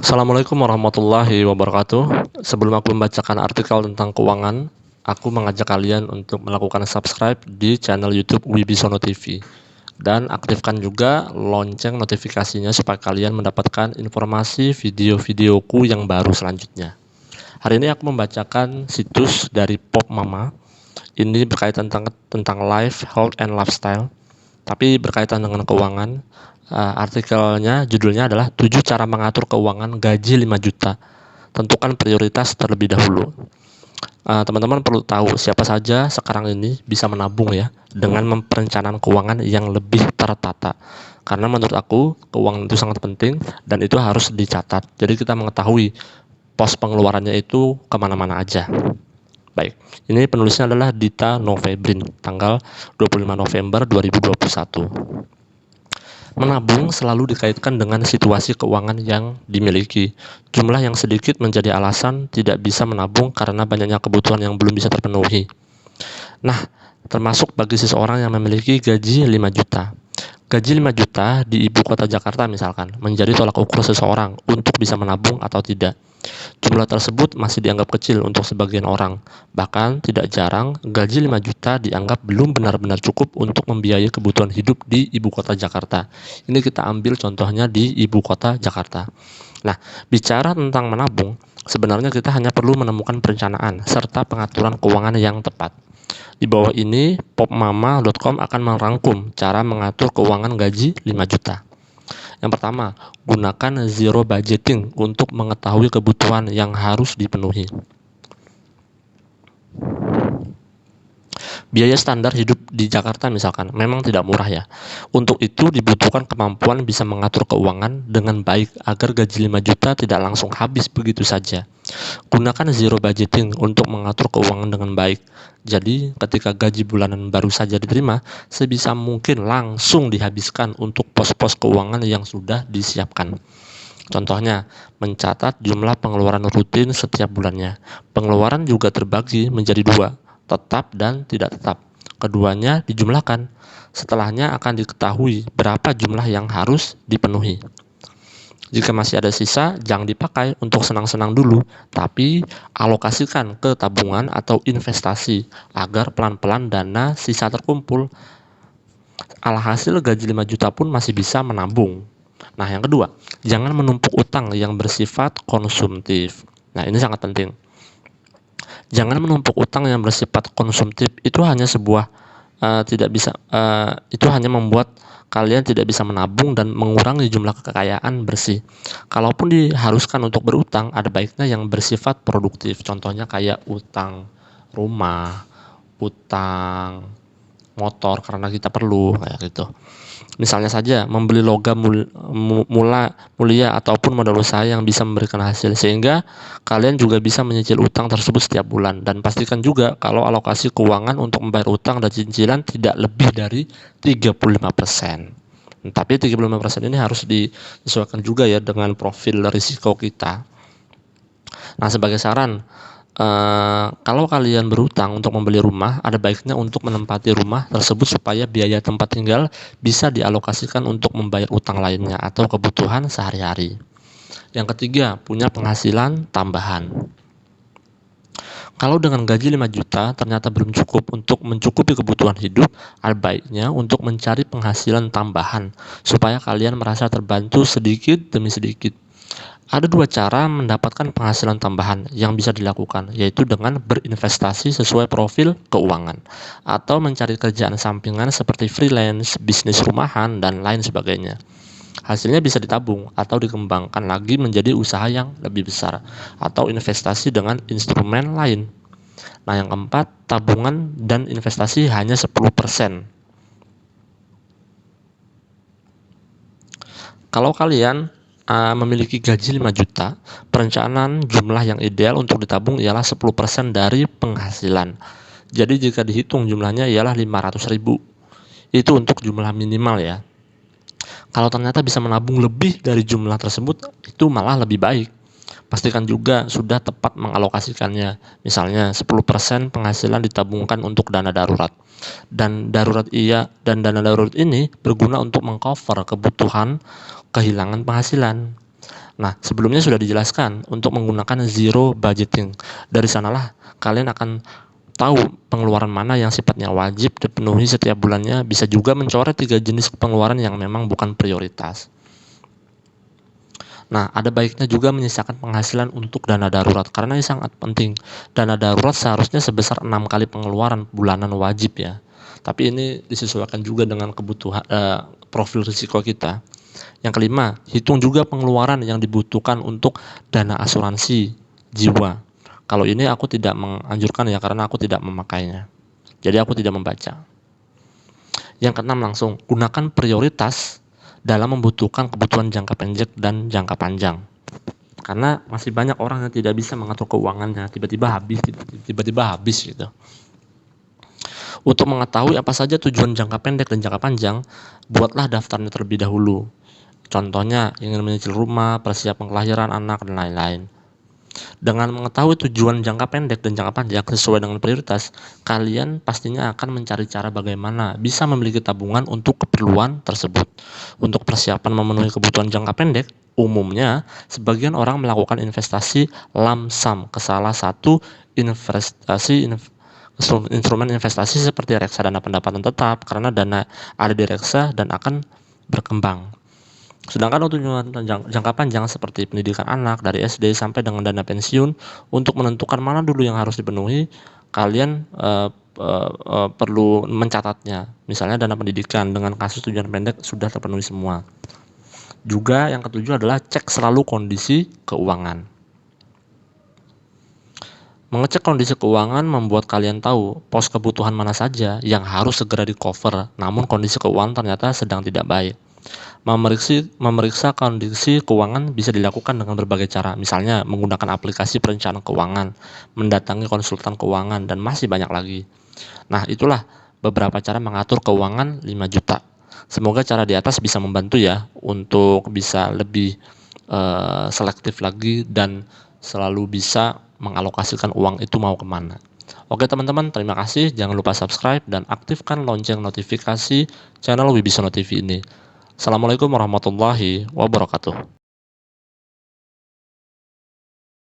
Assalamualaikum warahmatullahi wabarakatuh. Sebelum aku membacakan artikel tentang keuangan, aku mengajak kalian untuk melakukan subscribe di channel YouTube Wibisono TV dan aktifkan juga lonceng notifikasinya supaya kalian mendapatkan informasi video-videoku yang baru selanjutnya. Hari ini aku membacakan situs dari Pop Mama. Ini berkaitan tentang life, health, and lifestyle, tapi berkaitan dengan keuangan. Artikelnya judulnya adalah 7 cara mengatur keuangan gaji 5 juta. Tentukan prioritas terlebih dahulu. Teman-teman perlu tahu siapa saja sekarang ini bisa menabung ya dengan perencanaan keuangan yang lebih tertata. Karena menurut aku keuangan itu sangat penting dan itu harus dicatat. Jadi kita mengetahui pos pengeluarannya itu kemana-mana aja. Baik, ini penulisnya adalah Dita Novebrin, tanggal 25 November 2021. Menabung selalu dikaitkan dengan situasi keuangan yang dimiliki. Jumlah yang sedikit menjadi alasan tidak bisa menabung karena banyaknya kebutuhan yang belum bisa terpenuhi. Nah, termasuk bagi seseorang yang memiliki gaji 5 juta. Gaji 5 juta di ibu kota Jakarta misalkan menjadi tolak ukur seseorang untuk bisa menabung atau tidak. Jumlah tersebut masih dianggap kecil untuk sebagian orang. Bahkan tidak jarang gaji 5 juta dianggap belum benar-benar cukup untuk membiayai kebutuhan hidup di ibu kota Jakarta. Ini kita ambil contohnya di ibu kota Jakarta. Nah, bicara tentang menabung, sebenarnya kita hanya perlu menemukan perencanaan serta pengaturan keuangan yang tepat. Di bawah ini, popmama.com akan merangkum cara mengatur keuangan gaji 5 juta. Yang pertama, gunakan zero budgeting untuk mengetahui kebutuhan yang harus dipenuhi. Biaya standar hidup di Jakarta misalkan memang tidak murah ya. Untuk itu dibutuhkan kemampuan bisa mengatur keuangan dengan baik agar gaji 5 juta tidak langsung habis begitu saja. Gunakan zero budgeting untuk mengatur keuangan dengan baik. Jadi ketika gaji bulanan baru saja diterima, sebisa mungkin langsung dihabiskan untuk pos-pos keuangan yang sudah disiapkan. Contohnya, mencatat jumlah pengeluaran rutin setiap bulannya. Pengeluaran juga terbagi menjadi dua, tetap dan tidak tetap. Keduanya dijumlahkan. Setelahnya akan diketahui berapa jumlah yang harus dipenuhi. Jika masih ada sisa, jangan dipakai untuk senang-senang dulu, tapi alokasikan ke tabungan atau investasi agar pelan-pelan dana sisa terkumpul. Alhasil gaji 5 juta pun masih bisa menabung. Nah, yang kedua, jangan menumpuk utang yang bersifat konsumtif. Nah, ini sangat penting. Jangan menumpuk utang yang bersifat konsumtif. Itu hanya itu hanya membuat kalian tidak bisa menabung dan mengurangi jumlah kekayaan bersih. Kalaupun diharuskan untuk berutang, ada baiknya yang bersifat produktif. Contohnya kayak utang rumah, utang motor karena kita perlu kayak gitu. Misalnya saja membeli logam mulia ataupun modal usaha yang bisa memberikan hasil, sehingga kalian juga bisa menyicil utang tersebut setiap bulan. Dan pastikan juga kalau alokasi keuangan untuk membayar utang dan cicilan tidak lebih dari 35%. Tapi 35% ini harus disesuaikan juga ya dengan profil risiko kita. Nah, sebagai saran, kalau kalian berutang untuk membeli rumah, ada baiknya untuk menempati rumah tersebut supaya biaya tempat tinggal bisa dialokasikan untuk membayar utang lainnya atau kebutuhan sehari-hari. Yang ketiga, punya penghasilan tambahan. Kalau dengan gaji 5 juta ternyata belum cukup untuk mencukupi kebutuhan hidup, ada baiknya untuk mencari penghasilan tambahan supaya kalian merasa terbantu sedikit demi sedikit. Ada dua cara mendapatkan penghasilan tambahan yang bisa dilakukan, yaitu dengan berinvestasi sesuai profil keuangan atau mencari kerjaan sampingan seperti freelance, bisnis rumahan, dan lain sebagainya. Hasilnya bisa ditabung atau dikembangkan lagi menjadi usaha yang lebih besar atau investasi dengan instrumen lain. Nah, yang keempat, tabungan dan investasi hanya 10%. Kalau kalian memiliki gaji 5 juta, perencanaan jumlah yang ideal untuk ditabung ialah 10% dari penghasilan. Jadi jika dihitung jumlahnya ialah 500.000. Itu untuk jumlah minimal ya. Kalau ternyata bisa menabung lebih dari jumlah tersebut, itu malah lebih baik. Pastikan juga sudah tepat mengalokasikannya. Misalnya 10% penghasilan ditabungkan untuk dana darurat. Dan dana darurat ini berguna untuk mengcover kebutuhan kehilangan penghasilan. Nah, sebelumnya sudah dijelaskan untuk menggunakan zero budgeting. Dari sanalah kalian akan tahu pengeluaran mana yang sifatnya wajib dipenuhi setiap bulannya, bisa juga mencoret 3 jenis pengeluaran yang memang bukan prioritas. Nah, ada baiknya juga menyisakan penghasilan untuk dana darurat, karena ini sangat penting. Dana darurat seharusnya sebesar 6 kali pengeluaran bulanan wajib ya. Tapi ini disesuaikan juga dengan kebutuhan profil risiko kita. Yang kelima, hitung juga pengeluaran yang dibutuhkan untuk dana asuransi jiwa. Kalau ini aku tidak menganjurkan ya, karena aku tidak memakainya. Jadi aku tidak membaca. Yang keenam, langsung gunakan prioritas dalam membutuhkan kebutuhan jangka pendek dan jangka panjang. Karena masih banyak orang yang tidak bisa mengatur keuangannya, tiba-tiba habis gitu. Untuk mengetahui apa saja tujuan jangka pendek dan jangka panjang, buatlah daftarnya terlebih dahulu. Contohnya ingin menyicil rumah, persiapan kelahiran anak, dan lain-lain. Dengan mengetahui tujuan jangka pendek dan jangka panjang sesuai dengan prioritas, kalian pastinya akan mencari cara bagaimana bisa memiliki tabungan untuk keperluan tersebut. Untuk persiapan memenuhi kebutuhan jangka pendek, umumnya sebagian orang melakukan investasi lump sum ke salah satu instrumen investasi seperti reksadana pendapatan tetap, karena dana ada di reksa dan akan berkembang. Sedangkan untuk tujuan jangka panjang seperti pendidikan anak dari SD sampai dengan dana pensiun, untuk menentukan mana dulu yang harus dipenuhi, kalian perlu mencatatnya. Misalnya dana pendidikan dengan kasus tujuan pendek sudah terpenuhi semua. Juga yang ketujuh adalah cek selalu kondisi keuangan. Mengecek kondisi keuangan membuat kalian tahu pos kebutuhan mana saja yang harus segera di-cover, namun kondisi keuangan ternyata sedang tidak baik. Memeriksa kondisi keuangan bisa dilakukan dengan berbagai cara, misalnya menggunakan aplikasi perencanaan keuangan, mendatangi konsultan keuangan, dan masih banyak lagi. Nah, itulah beberapa cara mengatur keuangan 5 juta. Semoga cara di atas bisa membantu ya untuk bisa lebih selektif lagi dan selalu bisa mengalokasikan uang itu mau kemana. Oke teman-teman, terima kasih. Jangan lupa subscribe dan aktifkan lonceng notifikasi channel Wibisono TV ini. Assalamualaikum warahmatullahi wabarakatuh.